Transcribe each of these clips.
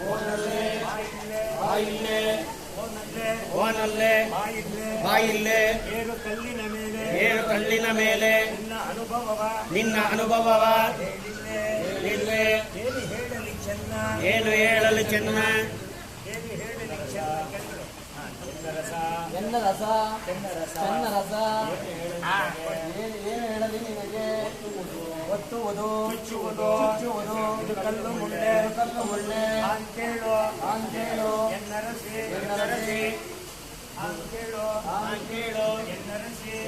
ಓನಲ್ಲೆ ಬಾಯಿಲ್ಲೆ ಓನಲ್ಲೆ ಓನಲ್ಲೆ ಬಾಯಿಲ್ಲೆ ಏಳು ಕಲ್ಲಿನ ಮೇಲೆ ನಿನ್ನ ಅನುಭವವ ಹೇಳಿಲ್ಲೆ ಏನು ಹೇಳಲು ಚೆನ್ನ ಚೆನ್ನರಸ ಏನು ಹೇಳಲಿ ನಿನಗೆ ಒತ್ತುವುದು ಚುಚ್ಚುವುದು ಇದು ಕಲ್ಲು ಮುಳ್ಳೆ ಆಂಕೇಳು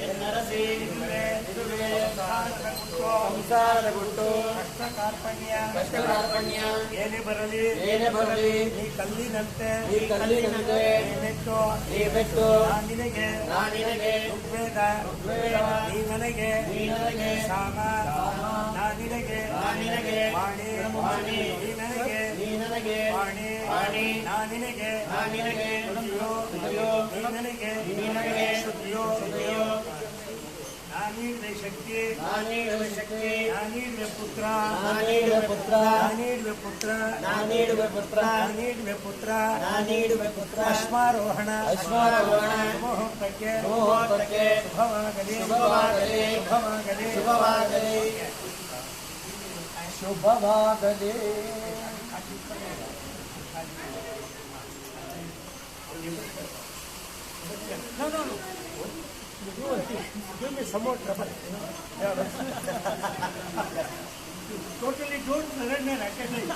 ಎನ್ನರಸಿ ಇದುವೇ ಸಂಸಾರದ ಗುಟ್ಟು ಕಷ್ಟ ಕಾರ್ಪಣ್ಯ ಏನೇ ಬರಲಿ ಈ ಕಲ್ಲಿನಂತೆ ಈ ಬೆಟ್ಟು ನಿನಗೆ ಋಗ್ವೇದ ನೀ ನನಗೆ ಸಾಮ ನಾ ನಿನಗೆ ವಾಣಿ ನೀ ನನಗೆ ವಾಣಿ ನಾ ನಿನಗೆ ನೀ ನನಗೆ ಶ್ರುತಿಯೋ ನಾನೀಡುವೆ ಶಕ್ತಿ ನಾನೀಡುವೆ ಪುತ್ರ ನಾನೀಡುವೆ ಪುತ್ರ ಅಶ್ವಾರೋಹಣ ಮುಹೂರ್ತಕ್ಕೆ ಶುಭವಾಗಲಿ. Give me some more trouble. Totally don't surrender at a time.